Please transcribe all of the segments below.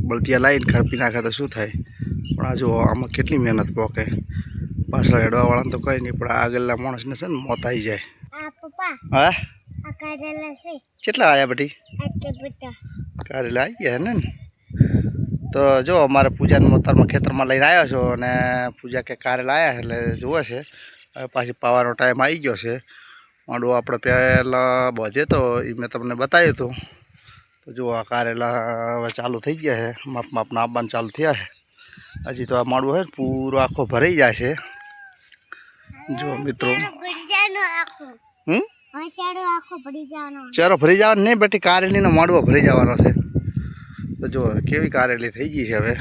બળતિયા લાવીને ખરપી નાખે તો શું થાય? પણ આ જો આમાં કેટલી મહેનત પોકે. પાછળ હેડવાવાળાને તો કંઈ નહીં, પણ આગળના માણસને છે ને મોત આવી જાય. હા કેટલા આવ્યા બધી? કારેલા આવી ગયા ને. તો જો અમારે પૂજાને મોતરમાં ખેતરમાં લઈને આવ્યો છો અને પૂજા કે કારેલા આવ્યા એટલે જુએ છે. હવે પાછી પાવાનો ટાઈમ આવી ગયો છે. માંડવો આપણે પહેલાં બધે તો એ મેં તમને બતાવ્યું હતું. તો જો આ કારેલા હવે ચાલુ થઈ ગયા છે, માપના આવવાનું ચાલુ થયા છે. હજી તો આ માંડવો છે ને પૂરો આખો ભરાઈ જાય છે. જો મિત્રો ચેરો ભરી જવાનો નહીં બેટી, કારેલીનો માંડવો ભરી જવાનો છે. તો જો કેવી કારેલી થઈ ગઈ છે. હવે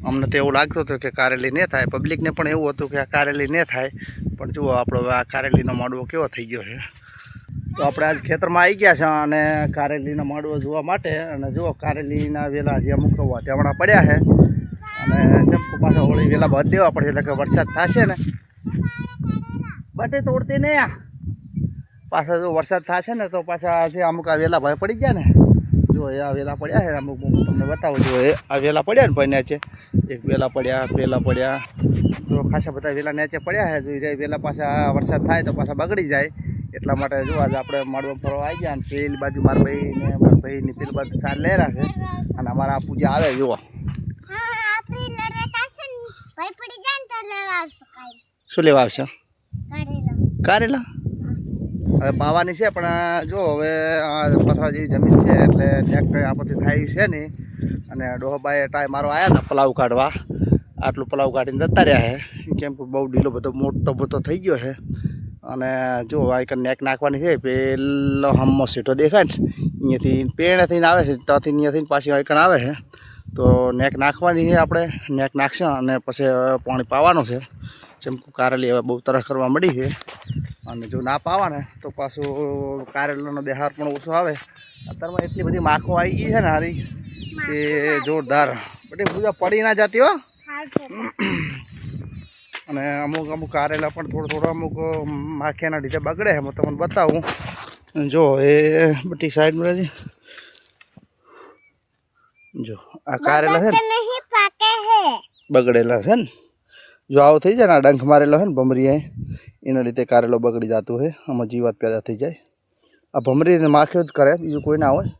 અમને તો એવું લાગતું હતું કે કારેલી નહીં થાય, પબ્લિકને પણ એવું હતું કે આ કારેલી નહીં થાય. પણ જુઓ આપણો હવે આ કારેલીનો માંડવો કેવો થઈ ગયો છે. તો આપણે આજ ખેતરમાં આવી ગયા છે અને કારેલીનો માંડવો જોવા માટે. અને જુઓ કારેલીના વેલા જે અમુક વાત્યાવણા પડ્યા છે અને ચમકું પાછા હોળી વેલા બાદ દેવા પડશે, એટલે કે વરસાદ થશે ને બટે તોડતી નહીં. પાછા જો વરસાદ થશે ને તો પાછા જે અમુક આ વેલા ભાઈ પડી ગયા ને, જો એ આ વેલા પડ્યા છે અમુક, તમને બતાવું. જો એ આ વેલા પડ્યા ને ભાઈ નીચે, એક વેલા પડ્યા, પેલા પડ્યા, તો ખાસા બધા વેલા નીચે પડ્યા છે. જો એ વેલા પાછા વરસાદ થાય તો પાછા બગડી જાય. એટલા માટે જો આજે આપણે માંડવા ફરવા આવી ગયા. અને પેલી બાજુ મારા ભાઈની પેલી બાજુ સાર લેરા છે અને અમારા આ પૂજા આવે. જુઓ શું લેવા આવશે? કારેલા હવે પાવાની છે. પણ જો હવે આ પથરા જેવી જમીન છે એટલે ટ્રેક્ટર આપણથી થાય છે નહીં. અને ડોહાબાએ ટાઈ મારો આવ્યા હતા પલાવ કાઢવા. આટલું પલાવ કાઢીને જતા રહ્યા છે, કેમ કે બહુ ઢીલો બધો મોટો થઈ ગયો છે. અને જો આ નેક નાખવાની છે. પેલો હમો સીટો દેખાય ને, અહીંયાથી પેણેથી આવે છે, ત્યાંથી અહીંયાથી પાછી આઈકણ આવે છે. તો નેક નાખવાની છે આપણે. નેક નાખશે અને પછી પાણી પાવાનું છે. જેમ કારેલી હવે બહુ તરસ કરવા મળી છે. અને જો ના પાવા ને તો પાછું કારેલાનો દેહાર પણ ઓછો આવે. અત્યારમાં એટલી બધી માખો આવી ગઈ છે ને હારી કે જોરદાર. બધી પૂજા પડી ના જતી હો. અને અમુક કારેલા પણ થોડો અમુક માખિયાના લીધે બગડે છે. હું તમને બતાવું. જો એ બધી સાઈડમાં છે. જો આ કારેલા છે ને બગડેલા છે ને. જો આવું થઈ જાય ને, આ ડંખ મારેલો છે ને ભમરી, એના લીધે કારેલો બગડી જતું હોય. આમાં જીવાત પેદા થઈ જાય. આ ભમરીને માખ્યો જ કરે, બીજું કોઈ ના હોય.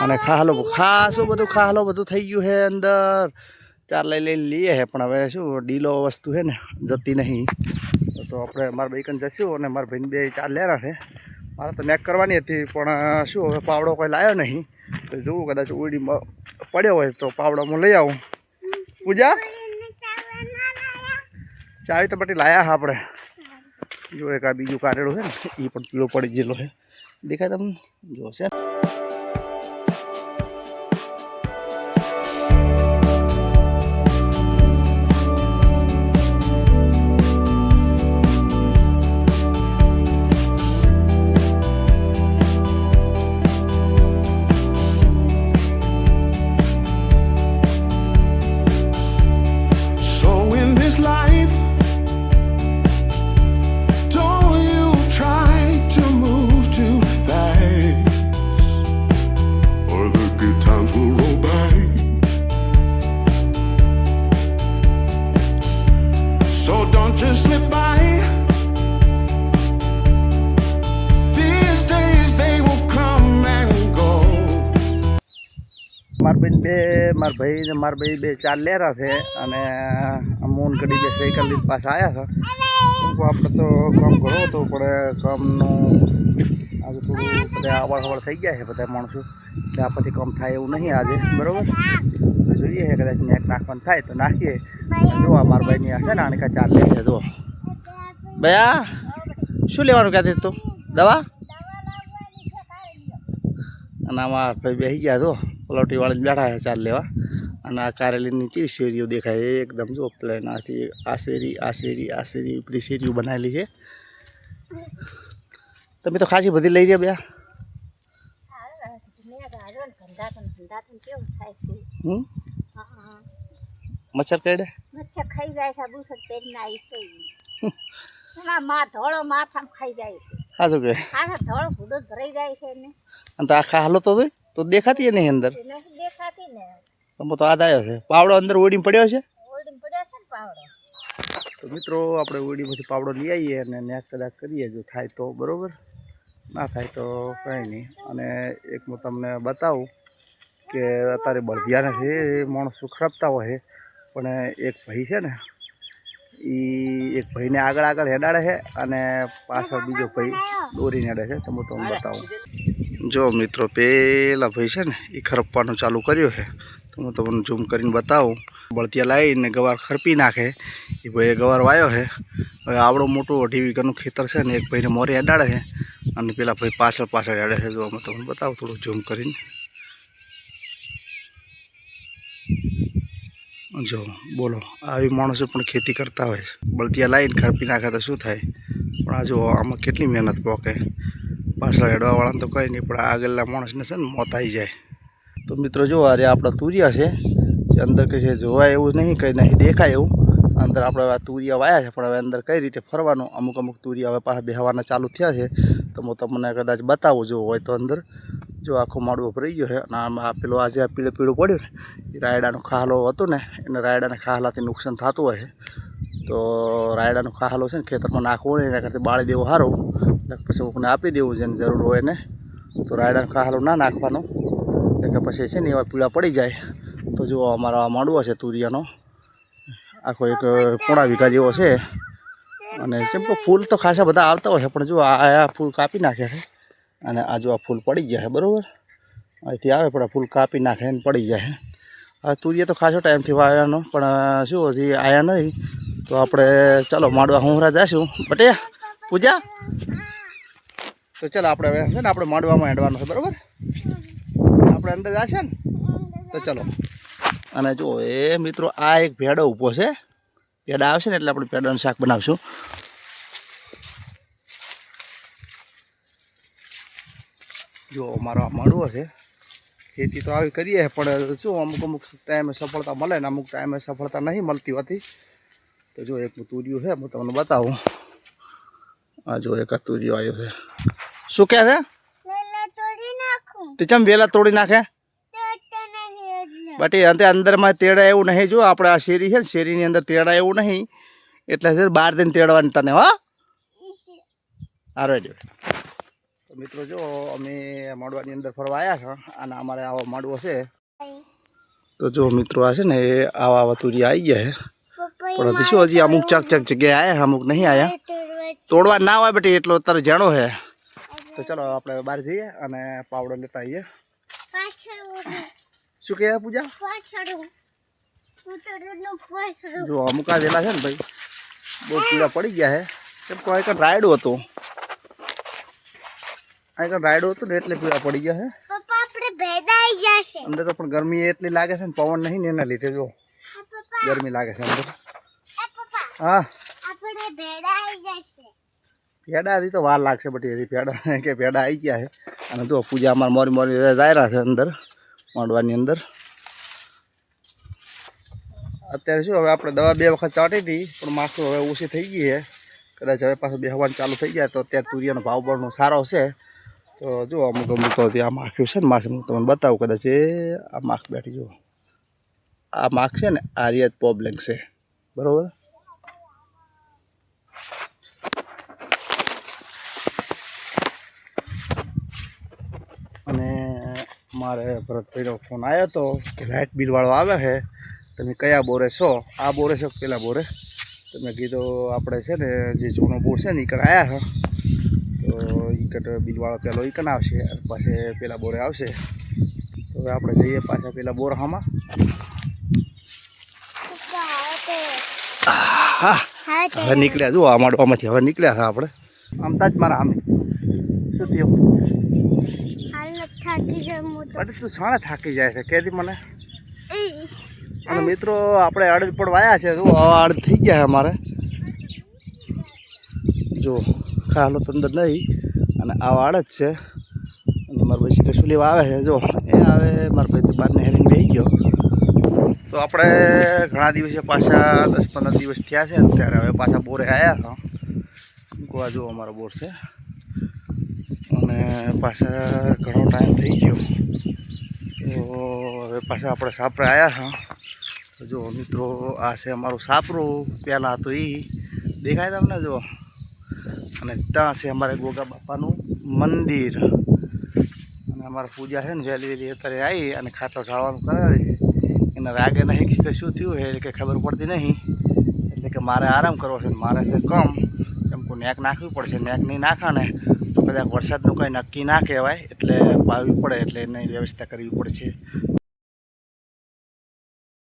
અને ખાસું બધું થઈ ગયું છે અંદર. ચાર લઈને લઈએ છે પણ હવે શું ડીલો વસ્તુ છે ને જતી નહીં. તો આપણે મારા ભાઈ કન જશું અને મારા ભાઈને બે ચાર લેરા છે. મારે તો નેક કરવાની હતી પણ શું હવે પાવડો કોઈ લાવ્યો નહીં. તો જોવું કદાચ ઉડી પડ્યો હોય તો પાવડામાં લઈ આવું. પૂજા ચાવી તો બધી લાયા હા આપણે. જો એક આ બીજું કારેલું છે ને એ પણ પીળો પડી ગયેલો છે, દેખાય તમને? જોશે just slip by. These days they will come and go. મારા ભાઈ બે ચાર લેરા છે અને મોન કડી બે સાયકલ લઈને પાછા આવ્યા છે. આપણે તો કામ કરવું હતું પણ કામનું આજે થોડું બધા અવળ થઈ ગયા છે બધા માણસો, એટલે આ પછી કામ થાય એવું નહીં આજે. બરાબર, તો જોઈએ છે કદાચ નેક નાખવાનું થાય તો નાખીએ. જોવા મારા ભાઈની હશે ને આને કાંઈ ચાર લે છે. જુઓ ભયા શું લેવાનું કહેતી તું? દવા? અને આમાં ભાઈ બેસી ગયા તો પલોટી વાળીને બેઠા છે ચાર લેવા. અને આ કારેલીની ચીવી શેરીઓ દેખાય એકદમ. જો પ્લેન આથી આ શેરી બધી શેરીઓ બનાવેલી છે. તમે તો ખાસી બધી લઈ રહ્યા બે. મચ્છર કરડે? મચ્છર ખાઈ જાય છે. બુસક પેટના આવી છે. હા માં ધોળો માથામાં ખાઈ જાય છે. હા તો કે હા ધોળો ભૂડો ભરાઈ જાય છે ને. અને તો આખા હાલો તો દેખાતી નહીં અંદર. નથી દેખાતી ને. તમે તો આજ આવ્યો છે પાવડો અંદર ઓડીમાં પડ્યો છે. ઓડીને પડ્યો છે ને પાવડો. તો મિત્રો આપણે ઓડીમાંથી પાવડો લઈ આવીએ અને નેક કદાચ કરીએ જો થાય તો બરાબર, ના થાય તો કંઈ નહીં. અને એક હું તમને બતાવું કે અત્યારે બળદિયાને છે એ માણસો ખરાબતા હોય છે, પણ એક ભાઈ છે ને એ એક ભાઈને આગળ હેડાડે છે અને પાછળ બીજો ભાઈ દોરીને હેડે છે. તો હું તમને બતાવું. જો મિત્રો પેલા ભાઈ છે ને એ ખરપવાનું ચાલુ કર્યું છે. તો હું તમને ઝૂમ કરીને બતાવું. બળદિયા લાવીને ગવાર ખરપી નાખે એ ભાઈએ ગવાર વાયો છે. હવે આવડો મોટું 2.5 વીઘાનું ખેતર છે ને એક ભાઈને મોરે હેડાડે છે અને પેલા ભાઈ પાછળ હેડે છે. જો હું તમને બતાવું થોડું ઝૂમ કરીને. જો બોલો આવી માણસો પણ ખેતી કરતા હોય છે. બળદિયા લાવીને ખરપી નાખે તો શું થાય, પણ આ જો આમાં કેટલી મહેનત પોકે. પાછળ હેડવાવાળાને તો કંઈ નહીં, પણ આગળના માણસને છે ને મોત આવી જાય. તો મિત્રો જો અરે આપણા તુરિયા છે જે અંદર કે છે જોવાય એવું નહીં, કંઈ નહીં દેખાય એવું. અંદર આપણે આ તુરિયા વાયા છે, પણ હવે અંદર કઈ રીતે ફરવાનું. અમુક તુરિયા હવે પાછા બેહવાના ચાલુ થયા છે. તો હું તમને કદાચ બતાવું જો હોય તો. અંદર જો આખો માડવો ભરાઈ ગયો છે અને આમાં આ પેલો આજે આ પીળું પડ્યું ને એ રાયડાનો ખાહલો હતો ને, એને રાયડાના ખાહલાથી નુકસાન થતું હોય છે. તો રાયડાનો ખાહલો છે ને ખેતરમાં નાખવો ને એના કરતાં બાળી દેવો સારું, એટલે પછી કોઈને આપી દેવું જેને જરૂર હોય ને. તો રાયડાનો ખાહલો ના નાખવાનો, એટલે કે પછી છે ને એવા પીળા પડી જાય. તો જો અમારો આ માડવો છે તુરિયાનો, આખો એક 1.5 વીઘા જેવો છે. અને જેમ કે ફૂલ તો ખાસા બધા આવતા હોય છે, પણ જો આ ફૂલ કાપી નાખ્યા છે અને આ જો આ ફૂલ પડી ગયા છે બરાબર. અહીંથી આવે પણ આ ફૂલ કાપી નાખે ને પડી જાય. હવે તુરિયા તો ખાસો ટાઈમથી વાવ્યાનો, પણ શું હજી આવ્યા નહીં. તો આપણે ચાલો માડવા હુંરા જઈશું બટે પૂજા. તો ચાલો આપણે હવે છે ને આપણે માડવામાં હેડવાનું છે બરાબર. આપણે અંદર જશે ને તો ચાલો. અને જો એ મિત્રો આ એક ભેડો ઊભો છે, પેડા આવશે ને એટલે આપણે પેડાનું શાક બનાવશું. જો અમારો આ માડવો છે, ખેતી તો આવી કરીએ પણ શું અમુક ટાઈમે સફળતા મળે ને અમુક ટાઈમે સફળતા નહીં મળતી હોતી. તો જો એક તુરિયું છે હું તમને બતાવું. આ જો એક તુરિયો આવ્યો છે. શું કહે છે? તે ચમ વેલા તોડી નાખે બટી અંદરમાં તેડા એવું નહીં. જો આપણે આ શેરી છે ને શેરીની અંદર તેડા એવું નહીં, એટલે છે બહાર દઈને તેડવાની તને. હો હારો. તો મિત્રો જો અમે માડવાની અંદર ફરવા આવ્યા છે અને અમારે આવો માડવો છે. તો જો મિત્રો આ છે ને એ આવા તુરિયા આવી ગયા છે, પણ હજી શું હજી અમુક ચક જગ્યાએ આવ્યા, અમુક નહીં આવ્યા. તોડવા ના હોય બટી એટલો તારે જાણો છે. તો ચાલો આપણે બહાર જઈએ અને પાવડો લેતા આવીએ. શું કહે પૂજા? જો અમુક આ વેલા છે ને ભાઈ બહુ પીળા પડી ગયા છે. કેમ કે અહીં રાયડું હતું, અહીં રાયડું હતું ને એટલે પીળા પડી ગયા છે. અંદર તો પણ ગરમી એટલી લાગે છે ને, પવન નહીં ને એના લીધે જો ગરમી લાગે છે અંદર. હા પેડા હજી તો વાર લાગશે બટી. હજી પેડા કે પેડા આવી ગયા છે. અને જો પૂજા અમારે મોરી દાયરા છે અંદર માંડવાની અંદર. અત્યારે શું હવે આપણે દવા 2 વખત ચાટી હતી, પણ માથું હવે ઓછી થઈ ગઈ છે. કદાચ હવે પાછું બેહવાનું ચાલુ થઈ જાય તો અત્યારે તુરિયાનો ભાવ બળનો સારો છે. તો જો અમુક તો ત્યાં માખ્યું છે ને માસે, હું તમને બતાવું. કદાચ એ આ માખ બેઠી જુઓ, આ માખ છે ને આ રિયાદ પ્રોબ્લેમ છે બરાબર. અને મારે ભરતભાઈનો ફોન આવ્યો હતો કે લાઇટ બિલવાળો આવે છે, તમે કયા બોરે છો? આ બોરે છો પેલા બોરે? તો મેં કીધું આપણે છે ને જે જૂનો બોર છે ને ઈકણ આવ્યા છે. તો ઈકટ બિલવાળો પેલો ઈકણ આવશે અને પાછે પેલા બોરે આવશે. તો હવે આપણે જઈએ પાછા પેલા બોર હામાં. હા હવે નીકળ્યા જુઓ આ માડવામાંથી હવે નીકળ્યા હતા આપણે. આમતા જ મારા આમે શું થયું? અરે તું સાણે થાકી જાય છે કેદી મને. અને મિત્રો આપણે અડદ પણ વાયા છે. જો આવા અડદ થઈ ગયા છે અમારે. જો ખાલો તો અંદર નહીં અને આવા અડદ છે. અને મારા ભાઈ કશું લેવા આવે છે. જો એ આવે મારા ભાઈ તો બહારને હેરીને બેસી ગયો. તો આપણે ઘણા દિવસે પાછા 10-15 દિવસ થયા છે ને, ત્યારે હવે પાછા બોરે આવ્યા હતા. ગોવા જો અમારો બોર છે અને પાછા ઘણો ટાઈમ થઈ ગયો. હવે પાછા આપણે સાપરે આવ્યા હા. તો જો મિત્રો આ છે અમારું સાપરું. પહેલાં હતું એ દેખાય તમને જો. અને ત્યાં છે અમારે ગોગા બાપાનું મંદિર. અને અમારે પૂજા છે ને વહેલી વહેલી અત્યારે આવી અને ખાટલો ઢાળવાનું કરે છે. એને રાગે નહીં કે શું થયું છે એટલે કે ખબર પડતી નહીં. એટલે કે મારે આરામ કરવો છે ને મારે છે કમ કેમ કે નેક નાખવી પડશે. નેક નહીં નાખા ને તો કદાચ વરસાદનું કંઈ નક્કી ના કહેવાય એટલે પાવવી પડે એટલે એની વ્યવસ્થા કરવી પડશે.